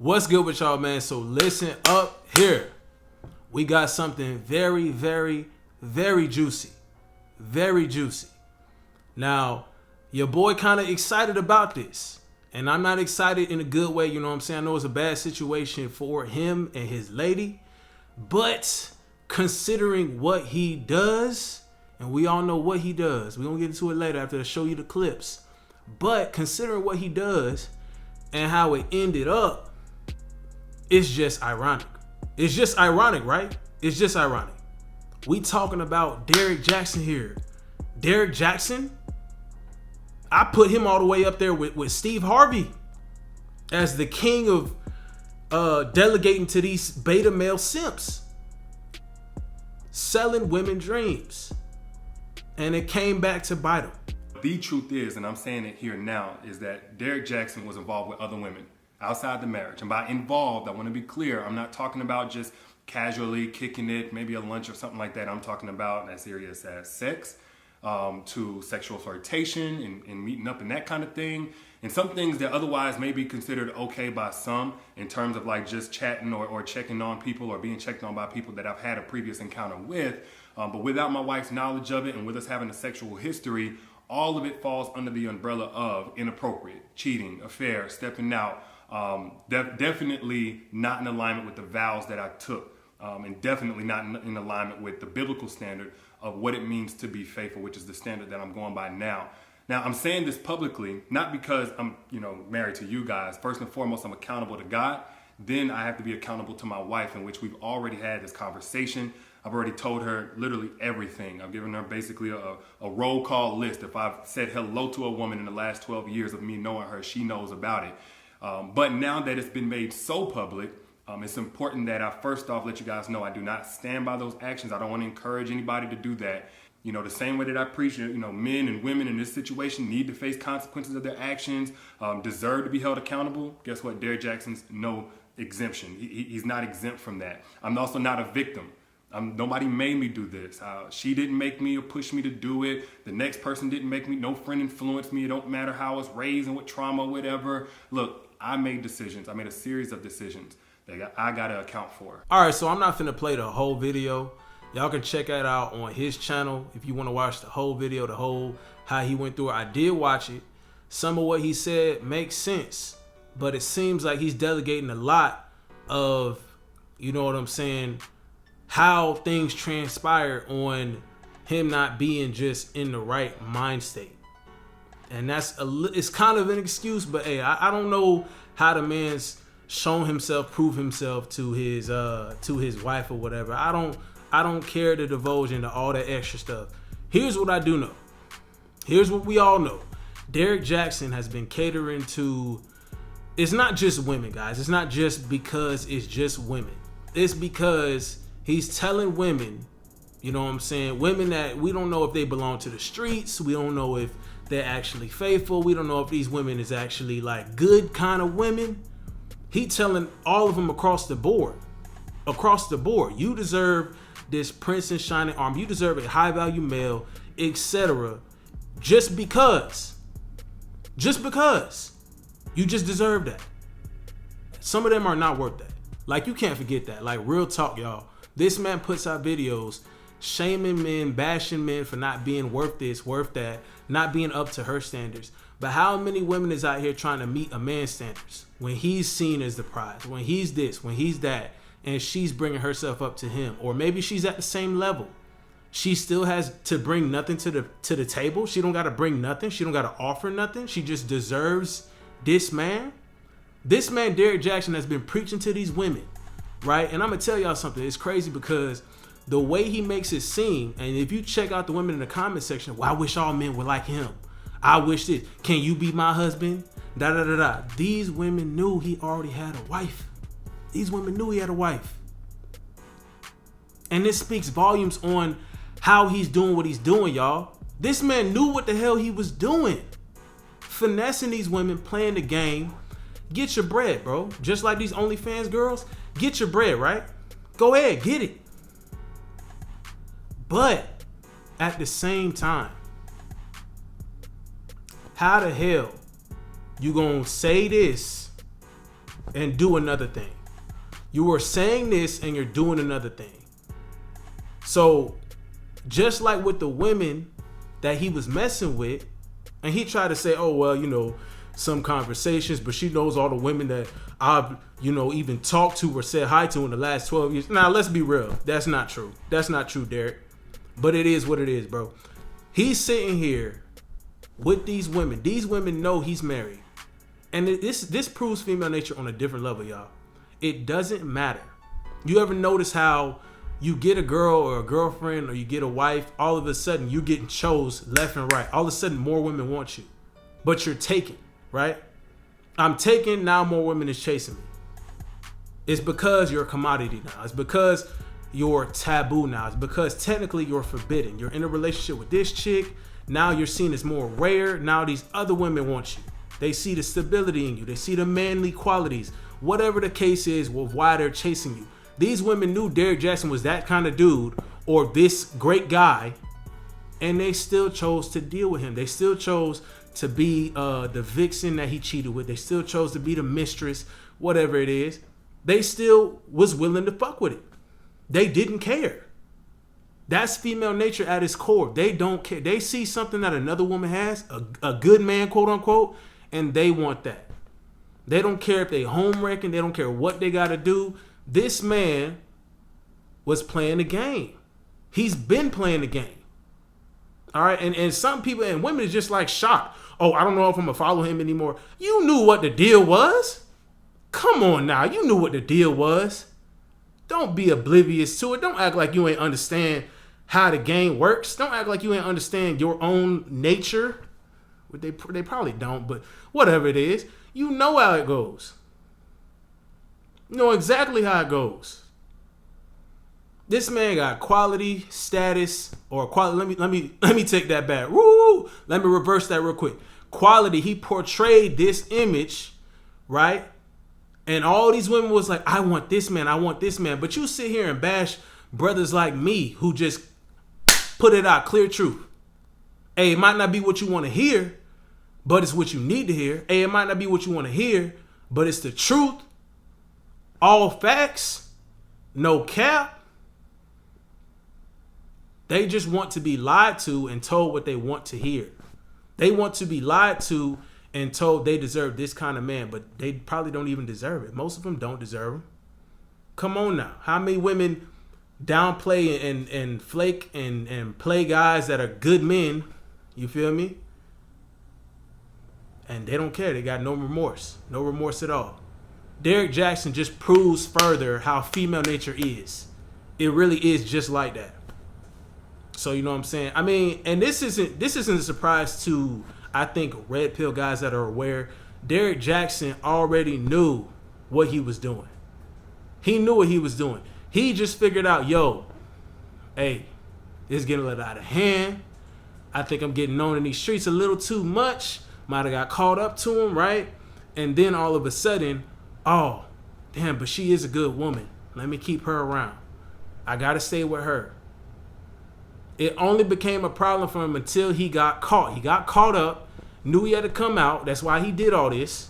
What's good with y'all, man? So listen up here. We got something very, very, very juicy. Very juicy. Now, your boy kind of excited about this. And I'm not excited in a good way, you know what I'm saying? I know it's a bad situation for him and his lady. But considering what he does, and we all know what he does. We're going to get into it later after I show you the clips. But considering what he does and how it ended up, it's just ironic. It's just ironic, right? It's just ironic. We talking about Derrick Jaxn here. Derrick Jaxn, I put him all the way up there with Steve Harvey as the king of delegating to these beta male simps. Selling women dreams. And it came back to bite him. The truth is, and I'm saying it here now, is that Derrick Jaxn was involved with other women outside the marriage. And by involved, I want to be clear, I'm not talking about just casually kicking it, maybe a lunch or something like that. I'm talking about as serious as sex, to sexual flirtation and meeting up and that kind of thing. And some things that otherwise may be considered okay by some in terms of like just chatting or checking on people or being checked on by people that I've had a previous encounter with. But without my wife's knowledge of it and with us having a sexual history, all of it falls under the umbrella of inappropriate, cheating, affair, stepping out. Definitely not in alignment with the vows that I took, and definitely not in alignment with the biblical standard of what it means to be faithful, which is the standard that I'm going by now. Now, I'm saying this publicly, not because I'm, married to you guys. First and foremost, I'm accountable to God. Then I have to be accountable to my wife, in which we've already had this conversation. I've already told her literally everything. I've given her basically a roll call list. If I've said hello to a woman in the last 12 years of me knowing her, she knows about it. But now that it's been made so public, it's important that I first off let you guys know I do not stand by those actions. I don't want to encourage anybody to do that. The same way that I preach, men and women in this situation need to face consequences of their actions, deserve to be held accountable. Guess what? Derrick Jaxn's no exemption. He's not exempt from that. I'm also not a victim. Nobody made me do this. She didn't make me or push me to do it. The next person didn't make me. No friend influenced me. It don't matter how I was raised and what trauma, whatever. Look, I made decisions. I made a series of decisions that I got to account for. All right, so I'm not finna play the whole video. Y'all can check that out on his channel if you want to watch the whole video, how he went through it. I did watch it. Some of what he said makes sense, but it seems like he's delegating a lot of, how things transpire on him not being just in the right mind state. And it's kind of an excuse, but hey, I don't know how the man's shown himself, prove himself to his wife or whatever. I don't care to divulge into all that extra stuff. Here's what I do know. Here's what we all know. Derrick Jaxn has been catering to, it's not just women, guys. It's not just because it's just women. It's because he's telling women, women that we don't know if they belong to the streets. We don't know if they're actually faithful. We don't know if these women is actually like good kind of women. He telling all of them across the board. You deserve this prince in shining armor. You deserve a high value male, etc. Just because. You just deserve that. Some of them are not worth that. Like, you can't forget that. Like, real talk, y'all. This man puts out videos shaming men, bashing men for not being worth this, worth that, not being up to her standards. But how many women is out here trying to meet a man's standards when he's seen as the prize, when he's this, when he's that, and she's bringing herself up to him? Or maybe she's at the same level. She still has to bring nothing to the table. She don't got to bring nothing. She don't got to offer nothing. She just deserves this man. This man, Derrick Jaxn, has been preaching to these women, right? And I'm going to tell y'all something. It's crazy because the way he makes it seem, and if you check out the women in the comment section, well, I wish all men were like him. I wish this. Can you be my husband? Da da da da. These women knew he already had a wife. And this speaks volumes on how he's doing what he's doing, y'all. This man knew what the hell he was doing. Finessing these women, playing the game. Get your bread, bro. Just like these OnlyFans girls, get your bread, right? Go ahead, get it. But at the same time, how the hell you gonna say this and do another thing. You are saying this and you're doing another thing. So just like with the women that he was messing with, and he tried to say, oh, well, you know, some conversations, but she knows all the women that I've, you know, even talked to or said hi to in the last 12 years. Now, let's be real. That's not true. That's not true, Derrick. But it is what it is, bro. He's sitting here with these women. These women know he's married. And this proves female nature on a different level, y'all. It doesn't matter. You ever notice how you get a girl or a girlfriend or you get a wife, all of a sudden you're getting chose left and right. All of a sudden more women want you. But you're taken, right? I'm taken, now more women is chasing me. It's because you're a commodity now. It's because you're taboo now. It's because technically you're forbidden. You're in a relationship with this chick. Now you're seen as more rare. Now these other women want you. They see the stability in you. They see the manly qualities. Whatever the case is with why they're chasing you. These women knew Derrick Jaxn was that kind of dude or this great guy, and they still chose to deal with him. They still chose to be the vixen that he cheated with. They still chose to be the mistress, whatever it is. They still was willing to fuck with it. They didn't care. That's female nature at its core. They don't care. They see something that another woman has, a good man, quote unquote, and they want that. They don't care if they home wrecking. They don't care what they got to do. This man was playing the game. He's been playing the game. All right. And some people and women is just like shocked. Oh, I don't know if I'm going to follow him anymore. You knew what the deal was. Come on now. You knew what the deal was. Don't be oblivious to it. Don't act like you ain't understand how the game works. Don't act like you ain't understand your own nature. They probably don't, but whatever it is, you know how it goes. You know exactly how it goes. This man got quality, status, or quality. Let me take that back. Woo! Let me reverse that real quick. Quality. He portrayed this image, right? And all these women was like, I want this man. I want this man. But you sit here and bash brothers like me who just put it out, clear truth. Hey, it might not be what you want to hear, but it's what you need to hear. Hey, it might not be what you want to hear, but it's the truth. All facts, no cap. They just want to be lied to and told what they want to hear. They want to be lied to and told they deserve this kind of man, but they probably don't even deserve it. Most of them don't deserve him. Come on now. How many women downplay and flake and play guys that are good men? You feel me? And they don't care. They got no remorse. No remorse at all. Derrick Jaxn just proves further how female nature is. It really is just like that. So you know what I'm saying? I mean, and this isn't a surprise to, I think, red pill guys that are aware. Derrick Jaxn already knew what he was doing. He knew what he was doing. He just figured out, yo, hey, this is getting a little out of hand. I think I'm getting known in these streets a little too much. Might have got caught up to him, right? And then all of a sudden, oh, damn, but she is a good woman. Let me keep her around. I got to stay with her. It only became a problem for him until he got caught. He got caught up, knew he had to come out. That's why he did all this,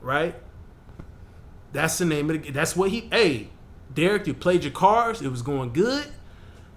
right? That's the name of it. That's what hey, Derrick, you played your cards. It was going good.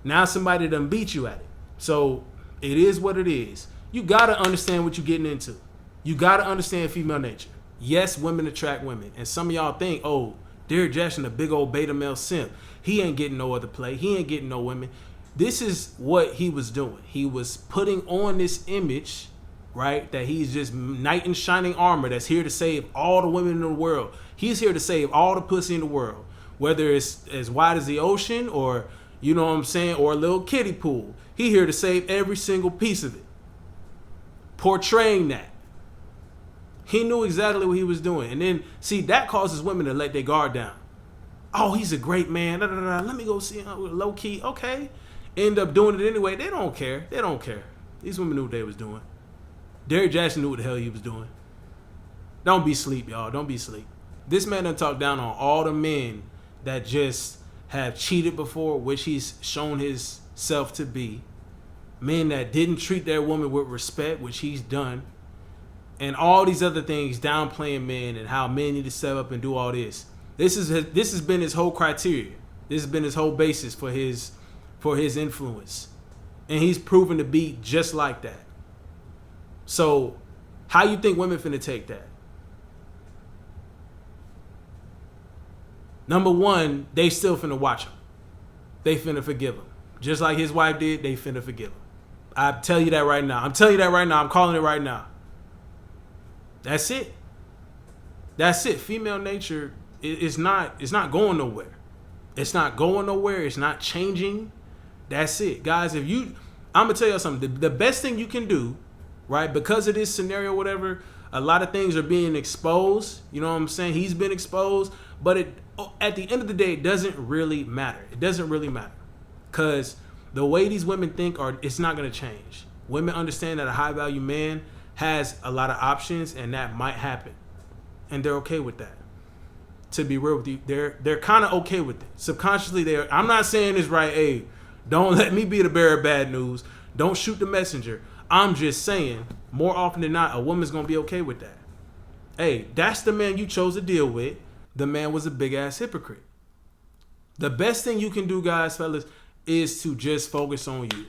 Now somebody done beat you at it. So it is what it is. You got to understand what you're getting into. You got to understand female nature. Yes, women attract women. And some of y'all think, oh, Derrick Jaxn, a big old beta male simp. He ain't getting no other play. He ain't getting no women. This is what he was doing. He was putting on this image, right, that he's just knight in shining armor that's here to save all the women in the world. He's here to save all the pussy in the world, whether it's as wide as the ocean or, you know what I'm saying, or a little kiddie pool. He here to save every single piece of it. Portraying that. He knew exactly what he was doing. And then, see, that causes women to let their guard down. Oh, he's a great man. Let me go see him low key. Okay. End up doing it anyway. They don't care. They don't care. These women knew what they was doing. Derrick Jaxn knew what the hell he was doing. Don't be sleep, y'all. Don't be sleep. This man done talked down on all the men that just have cheated before, which he's shown himself to be. Men that didn't treat their woman with respect, which he's done. and all these other things, downplaying men and how men need to step up and do all this. This has been his whole criteria. This has been his whole basis for his influence, and he's proven to be just like that. So, how you think women finna take that? Number one, they still finna watch him. They finna forgive him. Just like his wife did, they finna forgive him. I tell you that right now. I'm telling you that right now. I'm calling it right now. That's it. That's it. Female nature is not going nowhere. It's not going nowhere. It's not changing. That's it. Guys, I'm going to tell you something. The best thing you can do, right, because of this scenario, whatever, a lot of things are being exposed. You know what I'm saying? He's been exposed. But at the end of the day, it doesn't really matter. It doesn't really matter. Because the way these women think, it's not going to change. Women understand that a high-value man has a lot of options, and that might happen. And they're okay with that. To be real with you, they're kind of okay with it. Subconsciously, I'm not saying this right. Hey, don't let me be the bearer of bad news. Don't shoot the messenger. I'm just saying, more often than not, a woman's going to be okay with that. Hey, that's the man you chose to deal with. The man was a big-ass hypocrite. The best thing you can do, guys, fellas, is to just focus on you.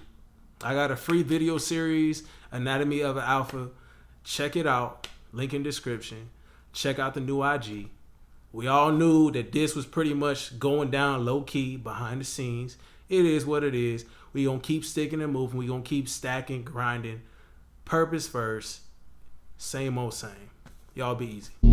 I got a free video series, Anatomy of an Alpha. Check it out. Link in description. Check out the new IG. We all knew that this was pretty much going down low-key behind the scenes. It is what it is. We going to keep sticking and moving. We going to keep stacking, grinding. Purpose first. Same old same. Y'all be easy.